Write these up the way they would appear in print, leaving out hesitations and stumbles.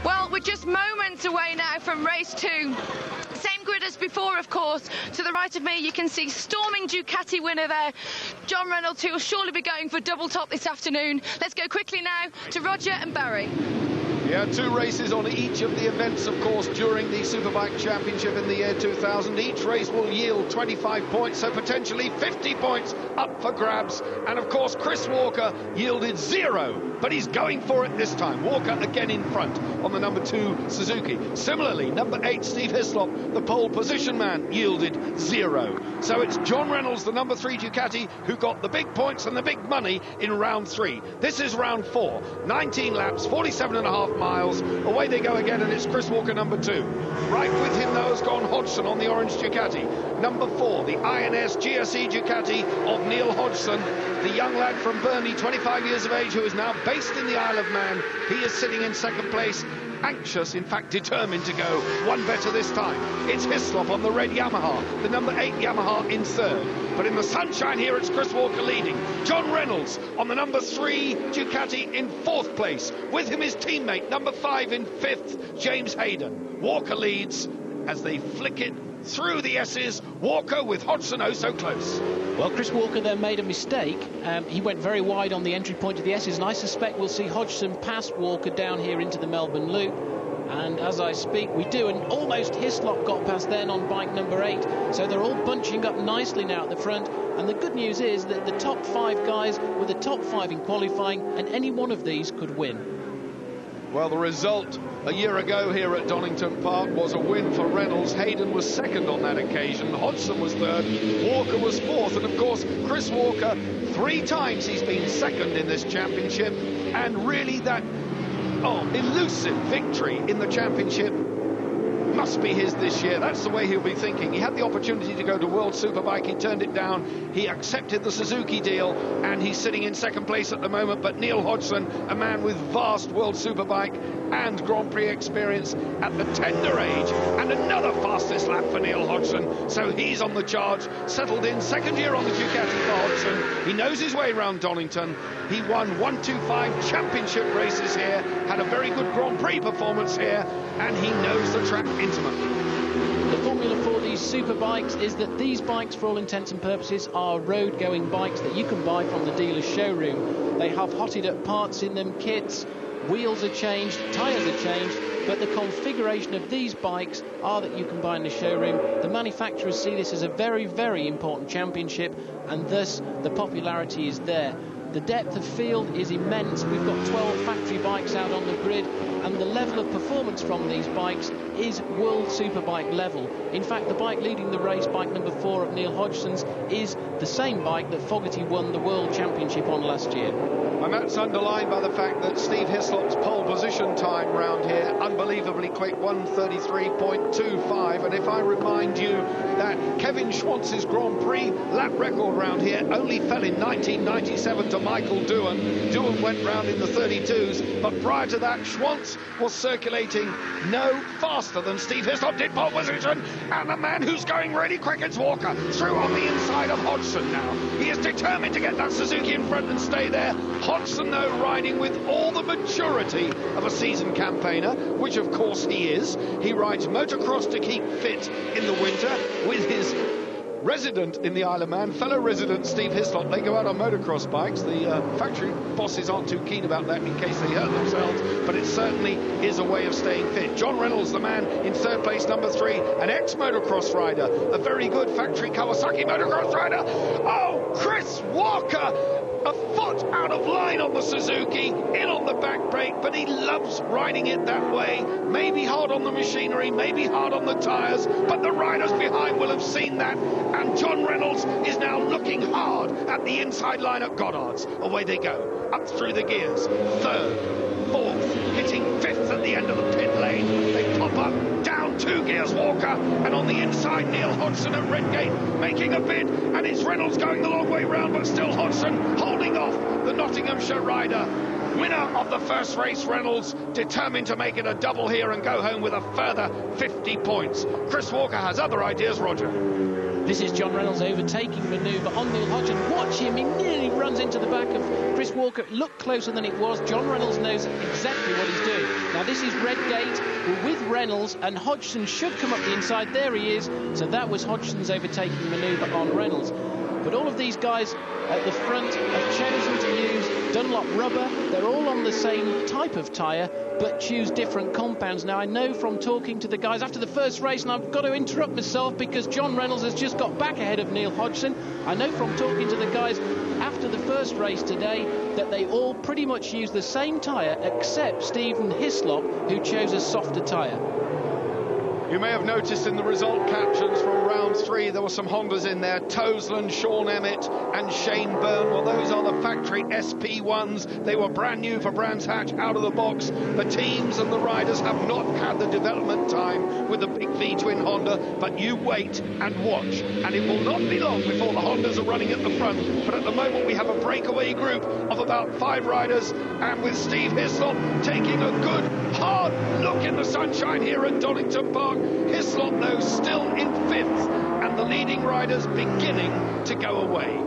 Well, we're just moments away now from race 2. Same grid as before, of course. To the right of me, you can see storming Ducati winner there, John Reynolds, who will surely be going for double top this afternoon. Let's go quickly now to Roger and Barry. Yeah, 2 races on each of the events, of course, during the Superbike Championship in the year 2000. Each race will yield 25 points, so potentially 50 points up for grabs. And, of course, Chris Walker yielded 0, but he's going for it this time. Walker again in front on the number 2 Suzuki. Similarly, number 8 Steve Hislop, the pole position man, yielded 0. So it's John Reynolds, the number 3 Ducati, who got the big points and the big money in round 3. This is round 4, 19 laps, 47.5 miles. Away they go again, and it's Chris Walker, number 2. Right with him, though, has gone Hodgson on the orange Ducati. Number 4, the INS GSE Ducati of Neil Hodgson, the young lad from Burnley, 25 years of age, who is now based in the Isle of Man. He is sitting in second place, anxious, in fact determined to go one better this time. It's Hislop on the red Yamaha, the number 8 Yamaha in 3rd. But in the sunshine here, it's Chris Walker leading. John Reynolds on the number 3 Ducati in 4th place. With him his teammate, number 5 in 5th, James Hayden. Walker leads as they flick it through the S's. Walker with Hodgson oh so close. Well, Chris Walker there made a mistake. He went very wide on the entry point of the S's, and I suspect we'll see Hodgson pass Walker down here into the Melbourne Loop. And as I speak, we do, and almost Hislop got past then on bike number 8. So they're all bunching up nicely now at the front. And the good news is that the top 5 guys were the top 5 in qualifying, and any one of these could win. Well, the result a year ago here at Donington Park was a win for Reynolds. Hayden was 2nd on that occasion. Hodgson was 3rd. Walker was 4th. And, of course, Chris Walker, 3 times he's been 2nd in this championship. And really that elusive victory in the championship must be his this year. That's the way he'll be thinking. He had the opportunity to go to World Superbike. He turned it down. He accepted the Suzuki deal, and he's sitting in 2nd place at the moment. But Neil Hodgson, a man with vast World Superbike and Grand Prix experience at the tender age, and another fastest lap for Neil Hodgson. So he's on the charge, settled in, 2nd year on the Ducati for Hodgson. He knows his way around Donington. He won 125 championship races here, had a very good Grand Prix performance here, and he knows the track intimately. The formula for these Superbikes is that these bikes, for all intents and purposes, are road-going bikes that you can buy from the dealer's showroom. They have hotted-up parts in them, kits, wheels are changed, tyres are changed, but the configuration of these bikes are that you can buy in the showroom. The manufacturers see this as a very, very important championship, and thus the popularity is there. The depth of field is immense. We've got 12 factory bikes out on the grid, and the level of performance from these bikes is World Superbike level. In fact, the bike leading the race, bike number 4 of Neil Hodgson's, is the same bike that Fogarty won the World Championship on last year. And that's underlined by the fact that Steve Hislop's pole position time round here, unbelievably quick, 1:33.25. And if I remind you that Kevin Schwantz's Grand Prix lap record round here only fell in 1997 to Michael Doohan. Doohan went round in the 32s, but prior to that, Schwantz was circulating no faster than Steve Hislop did pole position. And the man who's going really quick is Walker, through on the inside of Hodgson now. He is determined to get that Suzuki in front and stay there. Hodgson, though, riding with all the maturity of a seasoned campaigner, which of course he is. He rides motocross to keep fit in the winter with his resident in the Isle of Man, fellow resident Steve Hislop. They go out on motocross bikes. The factory bosses aren't too keen about that in case they hurt themselves, but it certainly is a way of staying fit. John Reynolds, the man in 3rd place, number 3, an ex-motocross rider, a very good factory Kawasaki motocross rider. Oh, Chris Walker, a foot out of line on the Suzuki, in on the back brake, but he loves riding it that way. Maybe hard on the machinery, maybe hard on the tyres, but the riders behind will have seen that. And John Reynolds is now looking hard at the inside line at Goddard's. Away they go, up through the gears. 3rd, 4th, hitting 5th at the end of the pit lane. They pop up, down 2 gears Walker, and on the inside Neil Hodgson at Redgate making a bid, and it's Reynolds going the long way round, but still Hodgson holding off the Nottinghamshire rider. Winner of the first race, Reynolds, determined to make it a double here and go home with a further 50 points. Chris Walker has other ideas, Roger. This is John Reynolds' overtaking manoeuvre on Neil Hodgson. Watch him, he nearly runs into the back of Chris Walker. It looked closer than it was. John Reynolds knows exactly what what he's doing. Now, this is Redgate. We're with Reynolds, and Hodgson should come up the inside. There he is. So that was Hodgson's overtaking manoeuvre on Reynolds. But all of these guys at the front have chosen to use Dunlop rubber. They're all on the same type of tyre, but choose different compounds. Now, I know from talking to the guys after the first race, and I've got to interrupt myself because John Reynolds has just got back ahead of Neil Hodgson. I know from talking to the guys after the first race today that they all pretty much use the same tyre except Stephen Hislop, who chose a softer tyre. You may have noticed in the result captions from round 3 there were some Hondas in there. Toseland, Sean Emmett and Shane Byrne. Well, those are the factory SP1s. They were brand new for Brands Hatch out of the box. The teams and the riders have not had the development time with the big V-twin Honda, but you wait and watch, and it will not be long before the Hondas are running at the front. But at the moment we have a breakaway group of about 5 riders, and with Steve Hislop taking a good hard look in the sunshine here at Donington Park. Hislop, though, still in 5th, and the leading riders beginning to go away.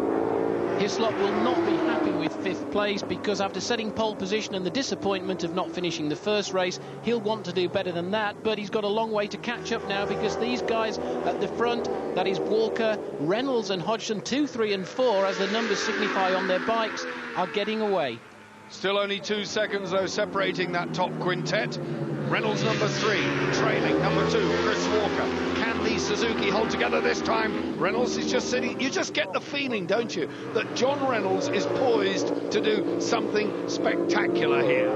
Hislop will not be happy with 5th place because after setting pole position and the disappointment of not finishing the first race, he'll want to do better than that, but he's got a long way to catch up now because these guys at the front, that is Walker, Reynolds and Hodgson, 2, 3 and 4, as the numbers signify on their bikes, are getting away. Still only 2 seconds, though, separating that top quintet. Reynolds number 3, trailing number 2, Chris Walker. Can the Suzuki hold together this time? Reynolds is just sitting. You just get the feeling, don't you, that John Reynolds is poised to do something spectacular here.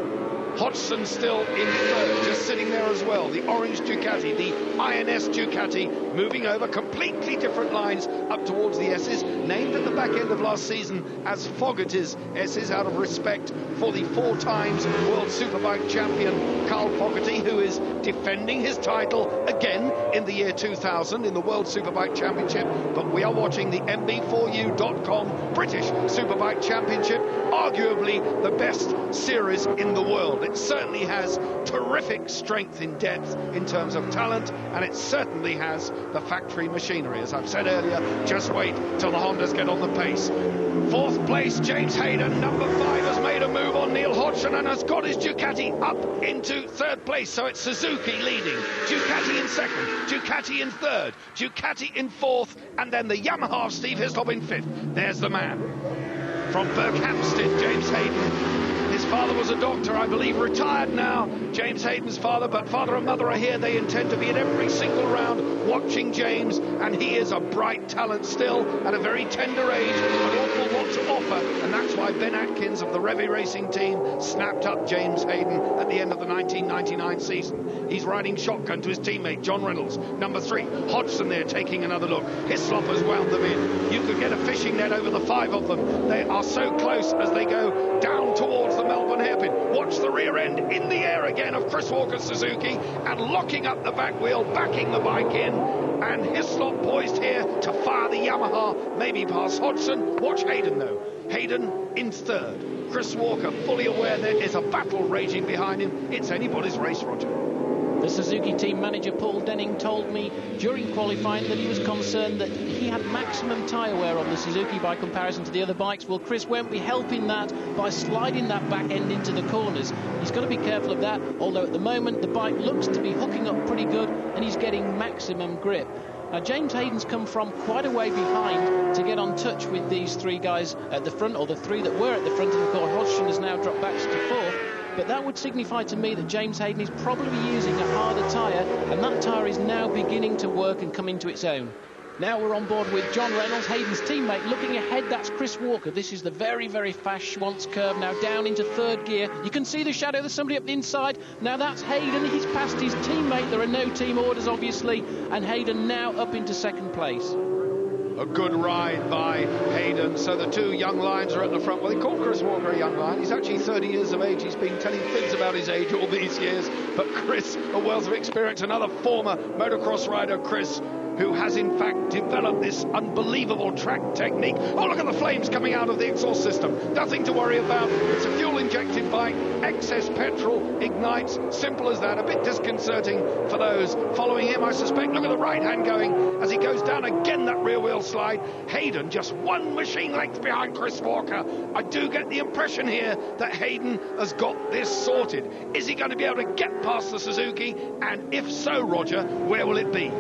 Hodgson still in 3rd, just sitting there as well. The orange Ducati, the INS Ducati, moving over completely different lines up towards the S's, named at the back end of last season as Fogarty's S's out of respect for the 4 times World Superbike champion Carl Fogarty, who is defending his title again in the year 2000 in the World Superbike Championship. But we are watching the MB4U.com British Superbike Championship, arguably the best series in the world. It certainly has terrific strength in depth in terms of talent, and it certainly has the factory machinery. As I've said earlier, just wait till the Hondas get on the pace. 4th place, James Hayden, number 5, has made a move on Neil Hodgson and has got his Ducati up into 3rd place. So it's Suzuki leading, Ducati in 2nd, Ducati in 3rd, Ducati in 4th, and then the Yamaha of Steve Hislop in 5th. There's the man. From Berkhamsted, James Hayden. His father was a doctor, I believe, retired now, James Hayden's father, but father and mother are here. They intend to be at every single round watching James, and he is a bright talent still at a very tender age, an awful lot to offer, and that's why Ben Atkins of the Revy Racing team snapped up James Hayden at the end of the 1999 season. He's riding shotgun to his teammate John Reynolds, number 3. Hodgson there taking another look. Hislop has wound them in. You could get a fishing net over the 5 of them. They are so close as they go down towards the Melbourne hairpin. Watch the rear end in the air again of Chris Walker's Suzuki, and locking up the back wheel, backing the bike in, and Hislop poised here to fire the Yamaha, maybe past Hodgson. Watch Hayden though. Hayden in 3rd. Chris Walker fully aware there is a battle raging behind him. It's anybody's race, Roger. The Suzuki team manager Paul Denning told me during qualifying that he was concerned that he had maximum tyre wear on the Suzuki by comparison to the other bikes. Well, Chris won't be helping that by sliding that back end into the corners. He's got to be careful of that, although at the moment the bike looks to be hooking up pretty good and he's getting maximum grip. Now, James Hayden's come from quite a way behind to get on touch with these 3 guys at the front, or the 3 that were at the front, and of course Hodgson has now dropped back to 4th. But that would signify to me that James Hayden is probably using a harder tyre, and that tyre is now beginning to work and come into its own. Now we're on board with John Reynolds, Hayden's teammate. Looking ahead, that's Chris Walker. This is the very, very fast Schwantz curve, now down into 3rd gear. You can see the shadow. There's somebody up the inside. Now that's Hayden. He's passed his teammate. There are no team orders, obviously, and Hayden now up into 2nd place. A good ride by Hayden. So the 2 young lions are at the front. Well, they call Chris Walker a young lion. He's actually 30 years of age. He's been telling fibs about his age all these years. But Chris, a wealth of experience, another former motocross rider, Chris, who has in fact developed this unbelievable track technique. Oh, look at the flames coming out of the exhaust system. Nothing to worry about. It's a fuel-injected bike. Excess petrol ignites. Simple as that. A bit disconcerting for those following him, I suspect. Look at the right hand going as he goes down again, that rear wheel slide. Hayden just one machine length behind Chris Walker. I do get the impression here that Hayden has got this sorted. Is he going to be able to get past the Suzuki? And if so, Roger, where will it be?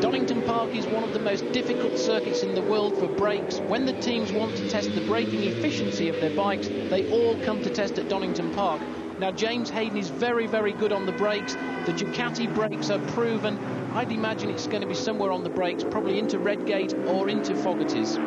Donington Park is one of the most difficult circuits in the world for brakes. When the teams want to test the braking efficiency of their bikes, they all come to test at Donington Park. Now, James Hayden is very, very good on the brakes. The Ducati brakes are proven. I'd imagine it's going to be somewhere on the brakes, probably into Redgate or into Fogarty's.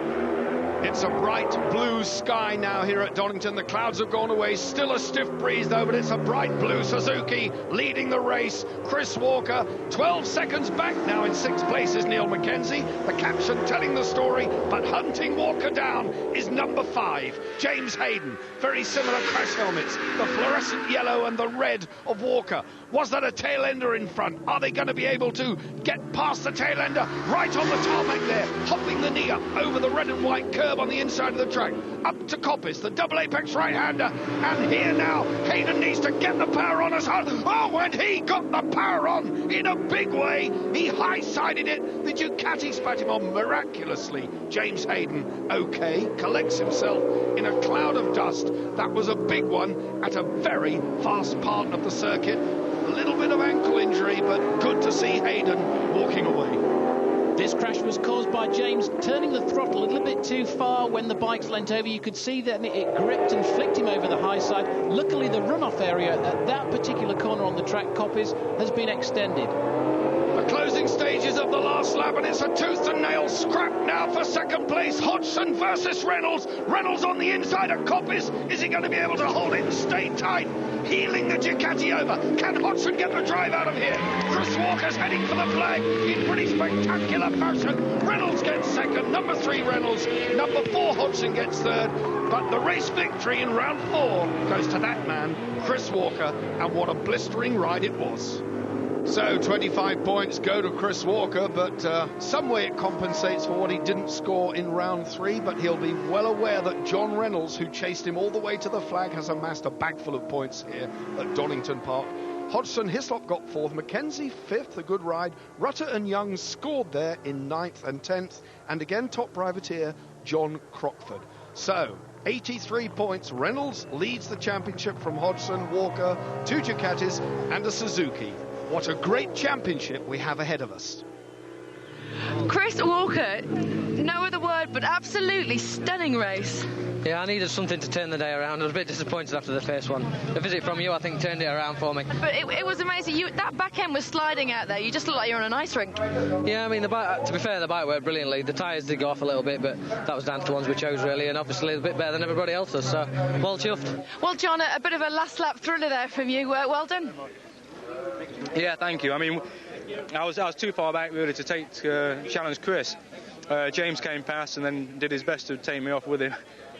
It's a bright blue sky now here at Donington. The clouds have gone away. Still a stiff breeze, though, but it's a bright blue Suzuki leading the race. Chris Walker, 12 seconds back now in 6th place is Neil Mackenzie. The caption telling the story, but hunting Walker down is number 5, James Hayden. Very similar crash helmets, the fluorescent yellow and the red of Walker. Was that a tail ender in front? Are they going to be able to get past the tail ender? Right on the tarmac there, hopping the knee up over the red and white curve on the inside of the track. Up to Coppice, the double apex right-hander. And here now, Hayden needs to get the power on as hard. Oh, and he got the power on in a big way. He high-sided it. The Ducati spat him on miraculously. James Hayden, okay, collects himself in a cloud of dust. That was a big one at a very fast part of the circuit. A little bit of ankle injury, but good to see Hayden walking away. This crash was caused by James turning the throttle a little bit too far when the bike's leant over. You could see that it gripped and flicked him over the high side. Luckily, the runoff area at that particular corner on the track, Coppice, has been extended. The closing stages of the last lap, and it's a tooth and nail scrap now for second place. Hodgson versus Reynolds. Reynolds on the inside of Coppice. Is he going to be able to hold it and stay tight? Heeling the Ducati over. Can Hodgson get the drive out of here? Chris Walker's heading for the flag in pretty spectacular fashion. Reynolds gets second. Number 3, Reynolds. Number 4, Hodgson gets third. But the race victory in round 4 goes to that man, Chris Walker, and what a blistering ride it was. So 25 points go to Chris Walker, but some way it compensates for what he didn't score in round 3, but he'll be well aware that John Reynolds, who chased him all the way to the flag, has amassed a bag full of points here at Donington Park. Hodgson Hislop got 4th, Mackenzie 5th, a good ride. Rutter and Young scored there in 9th and 10th, and again top privateer John Crockford. So 83 points. Reynolds leads the championship from Hodgson, Walker, 2 Ducatis and a Suzuki. What a great championship we have ahead of us. Chris Walker, no other word, but absolutely stunning race. Yeah, I needed something to turn the day around. I was a bit disappointed after the first one. The visit from you, I think, turned it around for me. But it was amazing. That back end was sliding out there. You just looked like you were on an ice rink. Yeah, I mean, the bike, to be fair, the bike worked brilliantly. The tyres did go off a little bit, but that was down to the ones we chose, really, and obviously a bit better than everybody else's, so well chuffed. Well, John, a bit of a last lap thriller there from you. Well done. Yeah, thank you. I mean, I was too far back really to challenge Chris. James came past and then did his best to take me off with him.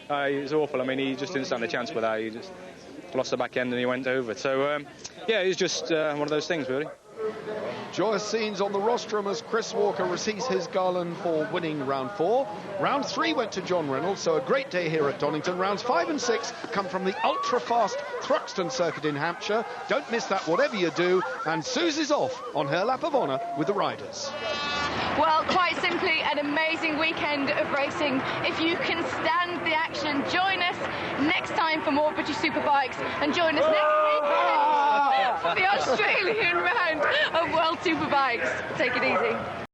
It was awful. I mean, he just didn't stand a chance with that. He just lost the back end and he went over. So, yeah, it was just one of those things, really. Joyous scenes on the rostrum as Chris Walker receives his garland for winning round 4. Round 3 went to John Reynolds, so a great day here at Donington. Rounds 5 and 6 come from the ultra-fast Thruxton circuit in Hampshire. Don't miss that whatever you do. And Susie's off on her lap of honour with the riders. Well, quite simply, an amazing weekend of racing. If you can stand the action, join us next time for more British Superbikes, and join us next weekend for the Australian round of World Superbikes. Take it easy.